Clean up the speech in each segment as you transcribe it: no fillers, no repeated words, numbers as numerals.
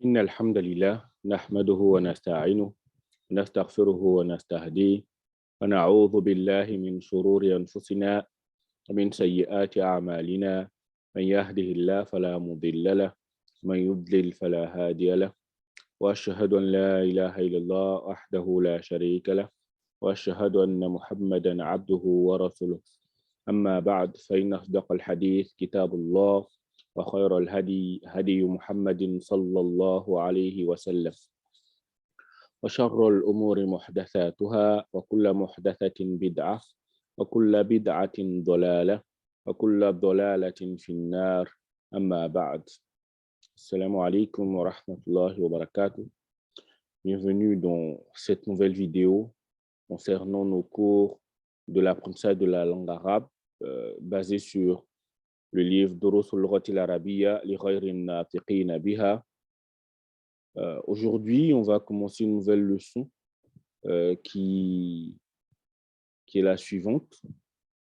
إن الحمد لله نحمده ونستعينه ونستغفره ونستهديه ونعوذ بالله من شرور أنفسنا ومن سيئات أعمالنا. من يهده الله فلا مضل له ومن يضلل فلا هادي له وأشهد أن لا إله إلا الله وحده لا شريك له وأشهد أن محمدا عبده ورسوله. أما بعد فإن أصدق الحديث كتاب الله وخير الهدي هدي محمد صلى الله عليه وسلم وشر الأمور محدثاتها وكل محدثة بدعة وكل بدعة ضلالة وكل ضلالة في النار. أما بعد. Assalamu alaikum wa rahmatullahi wa barakatuh. Bienvenue dans cette nouvelle vidéo concernant nos cours de l'apprentissage de la langue arabe basé sur le livre Durusul Lughati al-Arabiyya li ghayri an-natiqina biha. Aujourd'hui, on va commencer une nouvelle leçon qui est la suivante.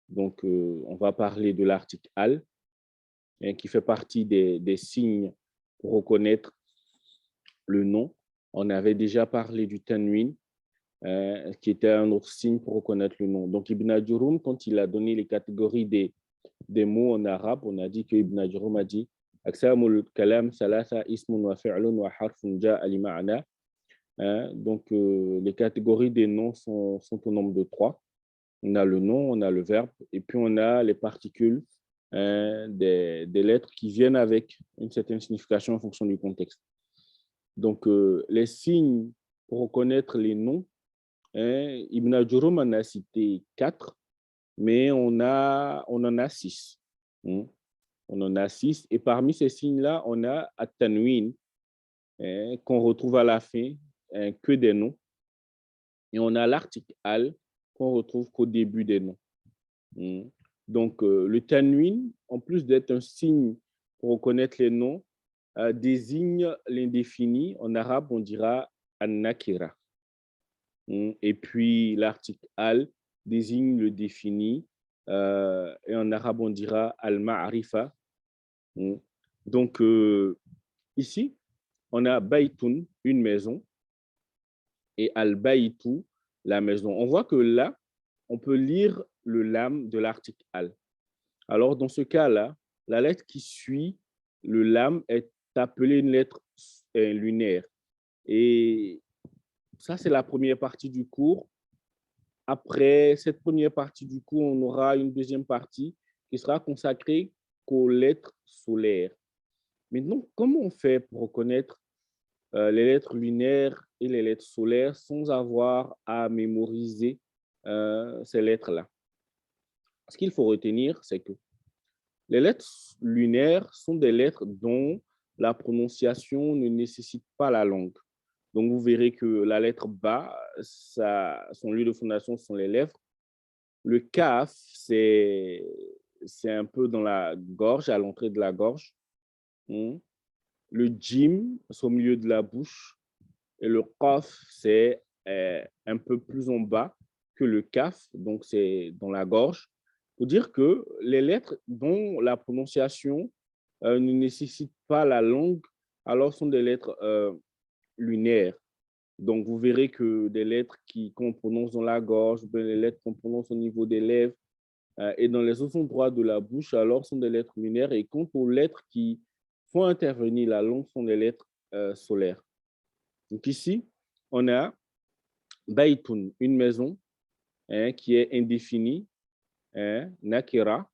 Donc, on va parler de l'article al, qui fait partie des signes pour reconnaître le nom. On avait déjà parlé du tanwin, qui était un autre signe pour reconnaître le nom. Donc, Ibn Ajurum, quand il a donné les catégories des mots en arabe, on a dit que Ibn Ajurum a dit Aksamul kalam salasa ismun wa fi'lun wa harfun ja'a li ma'na. Donc, les catégories des noms sont au nombre de 3. On a le nom, on a le verbe, et puis on a les particules des lettres qui viennent avec une certaine signification en fonction du contexte. Donc, les signes pour reconnaître les noms, Ibn Ajurum en a cité 4, mais on en a 6. On en a 6, et parmi ces signes-là, on a at-tanwin, qu'on retrouve à la fin, que des noms, et on a l'article al, qu'on retrouve qu'au début des noms. Donc, le tanwin, en plus d'être un signe pour reconnaître les noms, désigne l'indéfini. En arabe, on dira an-nakira. Et puis, l'article al désigne le défini. Et en arabe, on dira al-ma'rifa. Donc, ici, on a baytun, une maison, et al-baytu, la maison. On voit que là, on peut lire le lam de l'article al. Alors, dans ce cas-là, la lettre qui suit le lam est appelée une lettre lunaire. Et ça, c'est la première partie du cours. Après cette première partie du cours, on aura une deuxième partie qui sera consacrée qu'aux lettres solaires. Maintenant, comment on fait pour reconnaître les lettres lunaires et les lettres solaires sans avoir à mémoriser ces lettres-là? Ce qu'il faut retenir, c'est que les lettres lunaires sont des lettres dont la prononciation ne nécessite pas la langue. Donc, vous verrez que la lettre Ba, son lieu de fondation sont les lèvres. Le Kaf, c'est un peu dans la gorge, à l'entrée de la gorge. Le Jim, c'est au milieu de la bouche. Et le Qaf, c'est un peu plus en bas que le Kaf, donc c'est dans la gorge. Pour dire que les lettres dont la prononciation ne nécessite pas la langue, alors sont des lettres lunaires. Donc, vous verrez que des lettres qu'on prononce dans la gorge, les lettres qu'on prononce au niveau des lèvres et dans les autres endroits de la bouche, alors sont des lettres lunaires. Et quant aux lettres qui font intervenir la langue, sont des lettres solaires. Donc ici, on a baytun, une maison qui est indéfinie, nakira,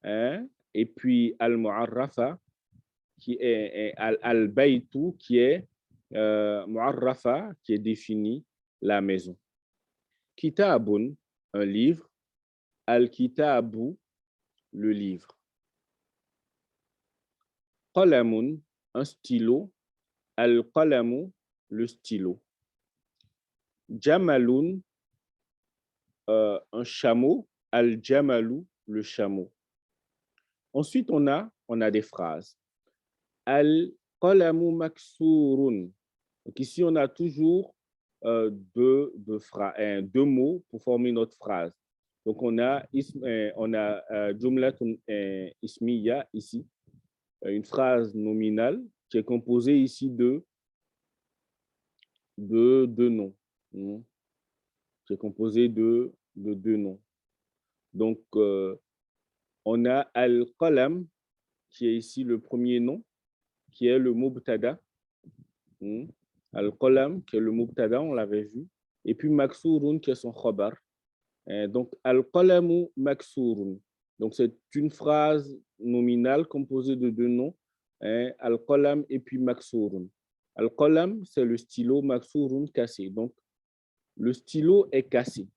et puis al-mu'arrafa, qui est al-baytu, qui est mu'arrafa, qui est défini, la maison. Kitabun, un livre. Al-kitabu, le livre. Qalamun, un stylo. Al-qalamu, le stylo. Jamalun, un chameau. Al-jamalu, le chameau. Ensuite, on a des phrases. Al-qalamu maksurun. Donc ici, on a toujours deux mots pour former notre phrase. Donc, on a jumlatun ismiya ici, une phrase nominale qui est composée ici de de deux noms. C'est composé de deux noms. Donc, on a al-qalam, qui est ici le premier nom, qui est le mubtada. Al-qalam, qui est le mubtada, on l'avait vu. Et puis maksurun, qui est son khabar. Donc, al-qalamu maksurun. Donc, c'est une phrase nominale composée de deux noms, al-qalam et puis maksurun. Al-qalam, c'est le stylo, maksurun, cassé. Donc, le stylo est cassé.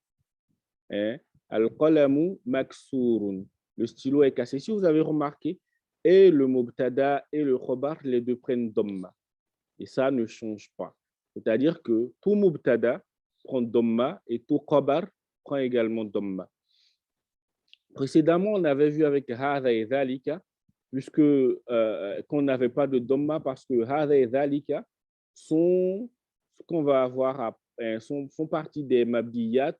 Al-qalamu maksurun. Le stylo est cassé. Si vous avez remarqué, et le mubtada et le khabar, les deux prennent dhamma. Et ça ne change pas. C'est-à-dire que tout mubtada prend dhamma et tout khabar prend également dhamma. Précédemment, on avait vu avec hadha et dhalika, puisque qu'on n'avait pas de dhamma parce que hadha et dhalika sont ce qu'on va avoir font partie des mabniyat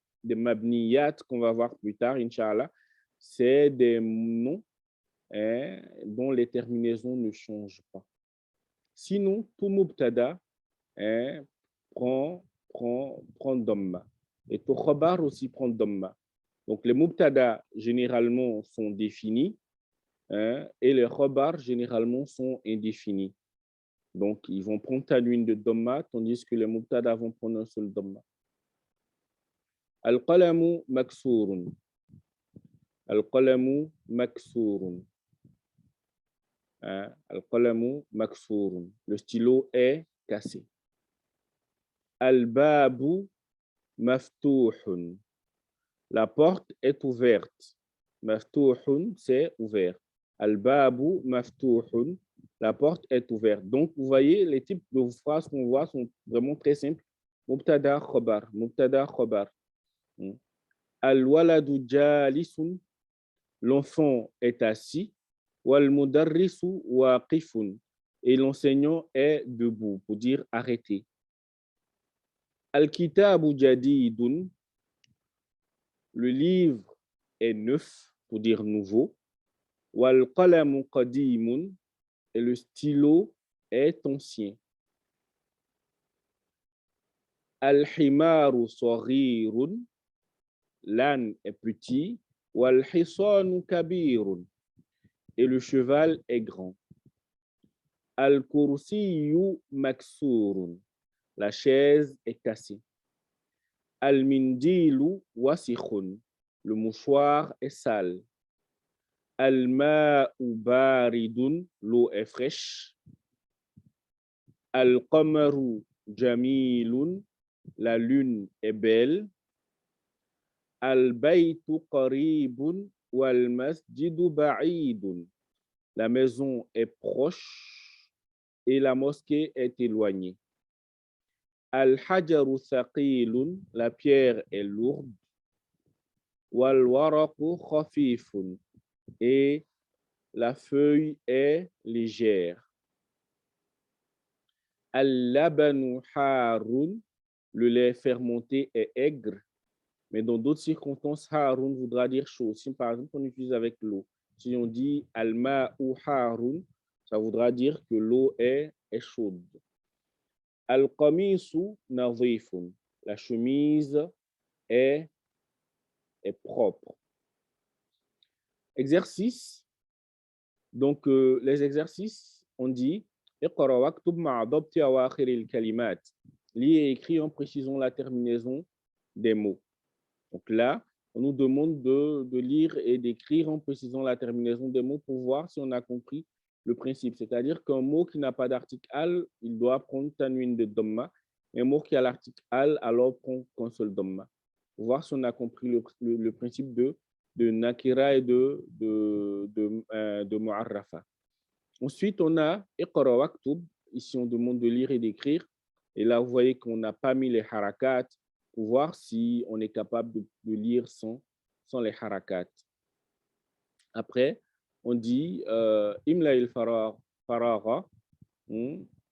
qu'on va voir plus tard, Inch'Allah. C'est des noms dont les terminaisons ne changent pas. Sinon, tout mubtada prend dhamma. Et tout khabar aussi prend dhamma. Donc, les mubtada généralement sont définis et les khabar généralement sont indéfinis. Donc, ils vont prendre tanwin de dhamma tandis que les mubtada vont prendre un seul dhamma. Al-qalamu maksurun. Al-qalamu maksurun. Al-qalamu maksurun. Le stylo est cassé. Al-babu maftuhun. La porte est ouverte. Maftuhun, c'est ouvert. Al-babu maftuhun. La porte est ouverte. Donc, vous voyez, les types de phrases qu'on voit sont vraiment très simples. Mubtada khabar. Mubtada khabar. Al-waladu jalisun. L'enfant est assis. Wal-mudarrisu waqifun. Et l'enseignant est debout, pour dire arrêter. Al-kitabu jadidun. Le livre est neuf, pour dire nouveau. Wal-qalamu qadimun. Et le stylo est ancien. Al-himaru saghirun. L'âne est petit. Wal-hisanu kabirun. Et le cheval est grand. Al-kursiyu maksurun. La chaise est cassée. Al-mindilu wasikhun. Le mouchoir est sale. Al-ma'u baridun. L'eau est fraîche. Al-qamaru jamilun. La lune est belle. Al-baytu qaribun. Wal-masjidu ba'idun. La maison est proche et la mosquée est éloignée. Al-hajaru thaqilun. La pierre est lourde. Wal-waraqu khafifun. Et la feuille est légère. Al-labanu harun. Le lait fermenté est aigre. Mais dans d'autres circonstances, harun voudra dire chaud. Si par exemple on utilise avec l'eau, si on dit al-ma'u harun, ça voudra dire que l'eau est chaude. Al-qamisu nadhifun. La chemise est propre. Exercice. Donc, les exercices, on dit Iqra waktub ma'a dabti awakhir al-kalimat. Lis et écris en précisant la terminaison des mots. Donc là, on nous demande de lire et d'écrire en précisant la terminaison des mots pour voir si on a compris le principe. C'est-à-dire qu'un mot qui n'a pas d'article al, il doit prendre tanwin de dhamma. Un mot qui a l'article al, alors prend qu'un seul dhamma. Pour voir si on a compris le principe de nakira et de mu'arrafa. Ensuite, on a iqra waktub. Ici, on demande de lire et d'écrire. Et là, vous voyez qu'on n'a pas mis les harakat pour voir si on est capable de lire sans les harakat. Après, on dit imla il faragha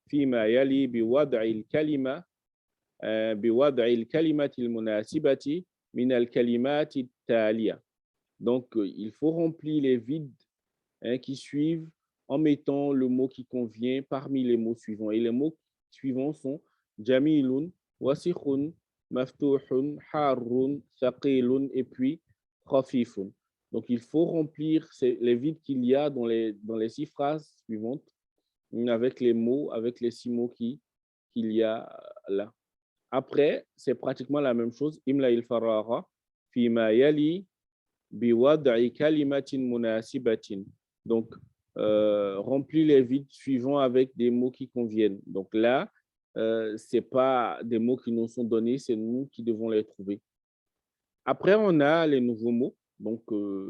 fima yali biwad'i al-kalima biwad'i al-kalimati al-munasibati min al-kalimati at-taliya. Donc, il faut remplir les vides qui suivent en mettant le mot qui convient parmi les mots suivants. Et les mots suivants sont jamilun, wasikhun, maftuhun, harrun, thaqilun, et puis khafifun. Donc, il faut remplir les vides qu'il y a dans les 6 phrases suivantes avec les mots, avec les 6 mots qu'il y a là. Après, c'est pratiquement la même chose. Imla il farara fima yali biwad'i kalimatin munasibatin. Donc, remplir les vides suivants avec des mots qui conviennent. Donc là, ce n'est pas des mots qui nous sont donnés, c'est nous qui devons les trouver. Après, on a les nouveaux mots. Donc,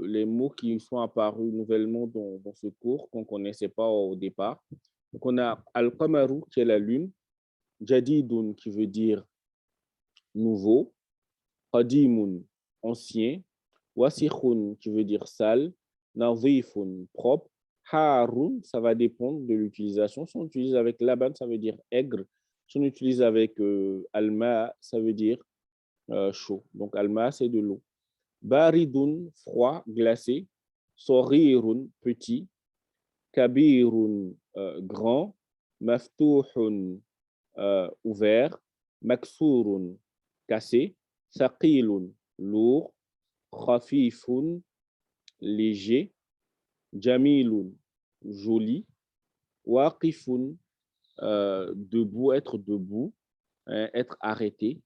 les mots qui sont apparus nouvellement dans ce cours, qu'on ne connaissait pas au départ. Donc, on a Al-Qamaru, qui est la lune, Jadidun, qui veut dire nouveau, Qadimun, ancien, Wasikhun, qui veut dire sale, Nadhifun, propre, Harun, ça va dépendre de l'utilisation. Si on utilise avec Laban, ça veut dire aigre. Si on utilise avec Alma, ça veut dire chaud. Donc, Alma, c'est de l'eau. Baridun, froid, glacé. Sorirun, petit. Kabirun, grand. Maftuhun, ouvert. Maksurun, cassé. Saqilun, lourd. Khafifun, léger. Jamilun, joli. Waqifun, debout, être debout, hein, être arrêté.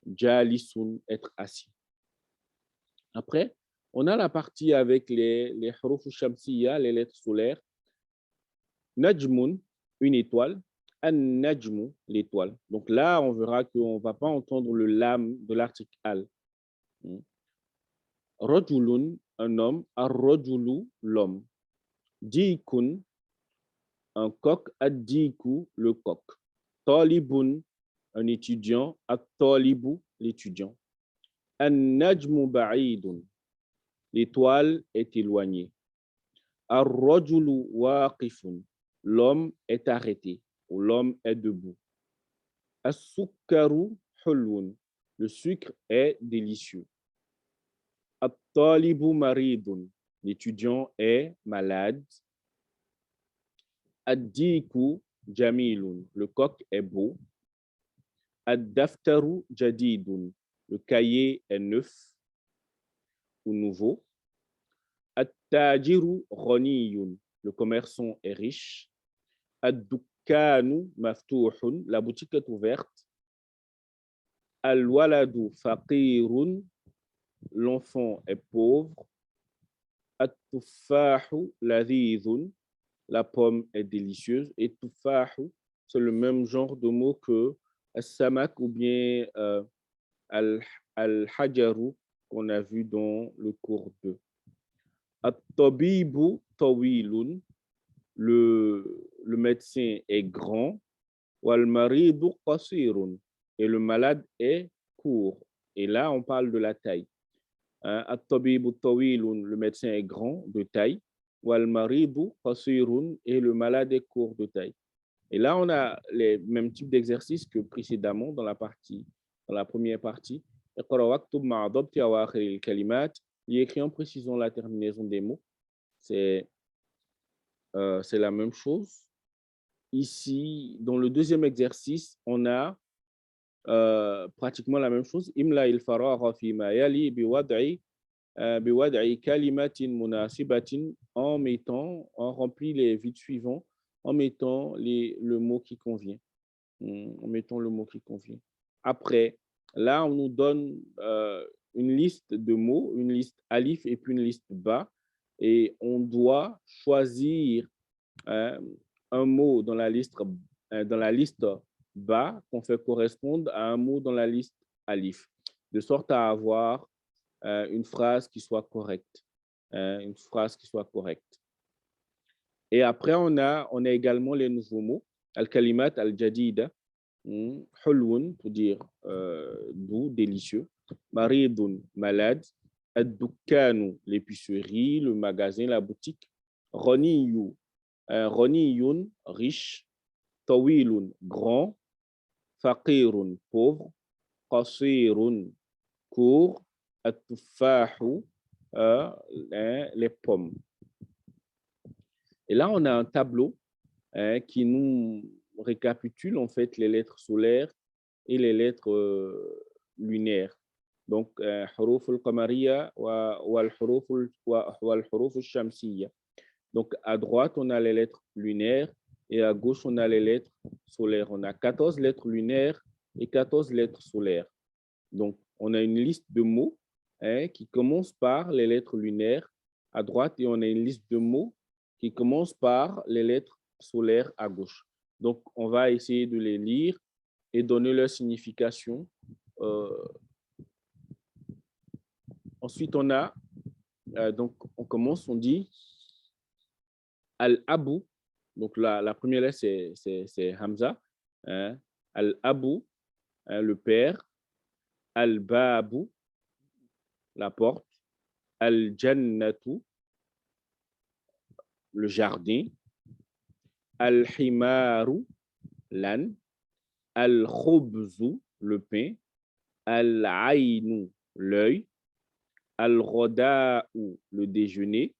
Jalisun, être assis. Après, on a la partie avec les huruf shamsiya, les lettres solaires. Najmun, une étoile. An-najmu, l'étoile. Donc là, on verra qu'on ne va pas entendre le lam de l'article al. Rajulun, un homme. Ar-rajulu, l'homme. Dikun, un coq. Ad-diku, le coq. Talibun, un étudiant. At-talibu, l'étudiant. An-najmu ba'idun, l'étoile est éloignée. Ar-rajulu waqifun, l'homme est arrêté ou l'homme est debout. As-sukkaru hulwun, le sucre est délicieux. At-talibu maridun, l'étudiant est malade. Ad-diku jamilun, le coq est beau. Ad-daftaru jadidun, le cahier est neuf ou nouveau. At-tajiru ghaniyun, le commerçant est riche. Ad-dukkanu maftuhun, la boutique est ouverte. Al-waladu faqirun, l'enfant est pauvre. At-tuffahu ladhidhun, la pomme est délicieuse. Et tuffahu, c'est le même genre de mot que as-samak ou bien al-hajaru qu'on a vu dans le cours 2. At-tabibu tawilun, le médecin est grand. Wal-maridu qasirun, et le malade est court. Et là, on parle de la taille. At-tabibu tawilun, le médecin est grand de taille. Wal-maridu qasirun, et le malade est court de taille. Et là, on a les mêmes types d'exercices que précédemment dans la première partie. Il écrit en précisant la terminaison des mots. C'est la même chose. Ici, dans le deuxième exercice, on a pratiquement la même chose. Imla il faragha fima yali biwad'i kalimatin munasibatin, en remplit les vides suivants en mettant le mot qui convient. En mettant le mot qui convient. Après, là, on nous donne une liste de mots, une liste alif et puis une liste ba, et on doit choisir un mot dans la liste ba qu'on fait correspondre à un mot dans la liste alif, de sorte à avoir une phrase qui soit correcte. Une phrase qui soit correcte. Et après, on a également les nouveaux mots. Al-kalimat al-jadida, hulwun, pour dire doux, délicieux. Maridun, malade. Ad-dukkanu, l'épicerie, le magasin, la boutique. Roniyu, Roniyun, riche. Tawilun, grand. Faqirun, pauvre. Qasirun, court. At-tuffahu, les pommes. Et là, on a un tableau qui nous récapitule en fait les lettres solaires et les lettres lunaires. Donc, حروف القمرية والحروف الشمسية. Donc, à droite, on a les lettres lunaires et à gauche, on a les lettres solaires. On a 14 lettres lunaires et 14 lettres solaires. Donc, on a une liste de mots qui commence par les lettres lunaires à droite et on a une liste de mots qui commence par les lettres solaires à gauche. Donc, on va essayer de les lire et donner leur signification. Ensuite, on a, donc on commence, on dit Al-Abu. Donc, la première lettre, c'est Hamza. Hein. Al-Abu, hein, le père. Al-Babu, la porte. Al-Jannatu, le jardin. Al-Himaru, l'âne. Al-Khubzu, le pain. Al-Aïnu, l'œil. Al-Ghoda'u, le déjeuner.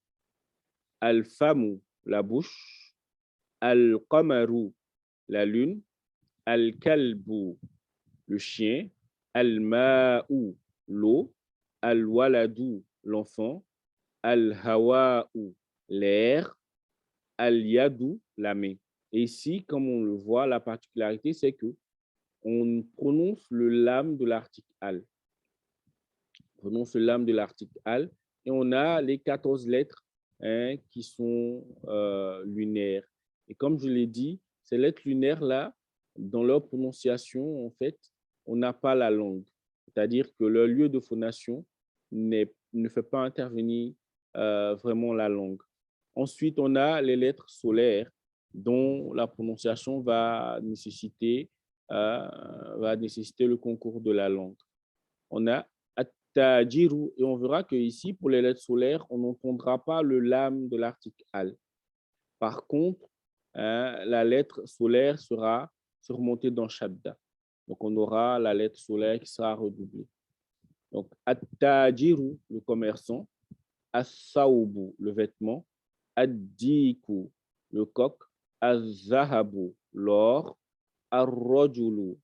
Al-Famu, la bouche. Al-Qamaru, la lune. Al-Kalbu, le chien. Al-Ma'u, l'eau. Al-Waladu, l'enfant. Al-Hawa'u, l'air. Al-Yadu, la main. Et ici, comme on le voit, la particularité, c'est que on prononce le lam de l'article al. On prononce le lam de l'article al et on a les 14 lettres qui sont lunaires. Et comme je l'ai dit, ces lettres lunaires-là, dans leur prononciation, en fait, on n'a pas la langue. C'est-à-dire que leur lieu de phonation ne fait pas intervenir vraiment la langue. Ensuite, on a les lettres solaires dont la prononciation va nécessiter le concours de la langue. On a at-tajiru et on verra que ici, pour les lettres solaires, on n'entendra pas le lam de l'article al. Par contre, la lettre solaire sera surmontée dans shadda. Donc, on aura la lettre solaire qui sera redoublée. Donc, at-tajiru, le commerçant. As-sawbu, le vêtement. Ad-diku, le coq. Az-zahabu, l'or. Ar-rajulu,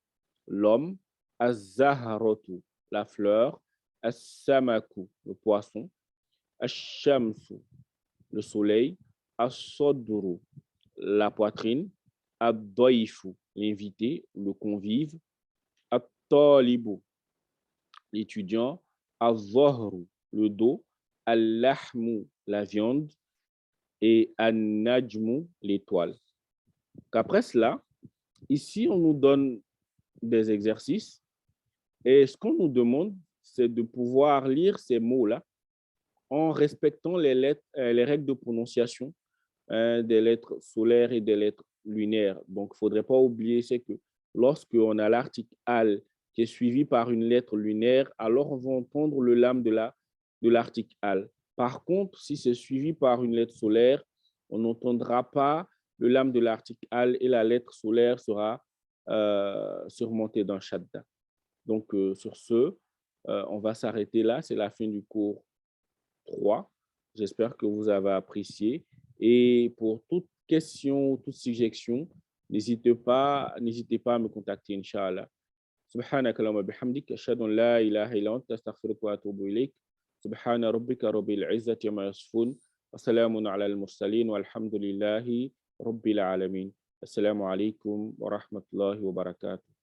l'homme. Az-zaharatu, la fleur. As-samaku, le poisson. Ash-shamsu, le soleil. As-sadru, la poitrine. Ad-daifu, l'invité, le convive. At-talibu, l'étudiant. Az-zahru, le dos. Al-lahmu, la viande. Et An-Najmu, l'étoile. Après cela, ici, on nous donne des exercices et ce qu'on nous demande, c'est de pouvoir lire ces mots-là en respectant les lettres, les règles de prononciation des lettres solaires et des lettres lunaires. Donc, il ne faudrait pas oublier, c'est que lorsqu'on a l'article al qui est suivi par une lettre lunaire, alors on va entendre le lam de l'article al. Par contre, si c'est suivi par une lettre solaire, on n'entendra pas le lam de l'article al et la lettre solaire sera surmontée d'un shadda. Donc, sur ce, on va s'arrêter là. C'est la fin du cours 3. J'espère que vous avez apprécié. Et pour toute question, toute suggestion, n'hésitez pas à me contacter, Inch'Allah. سبحانك اللهم وبحمدك أشهد أن لا إله إلا أنت أستغفرك وأتوب إليك سبحان ربك رب العزة عما يصفون وسلام على المرسلين والحمد لله رب العالمين السلام عليكم ورحمة الله وبركاته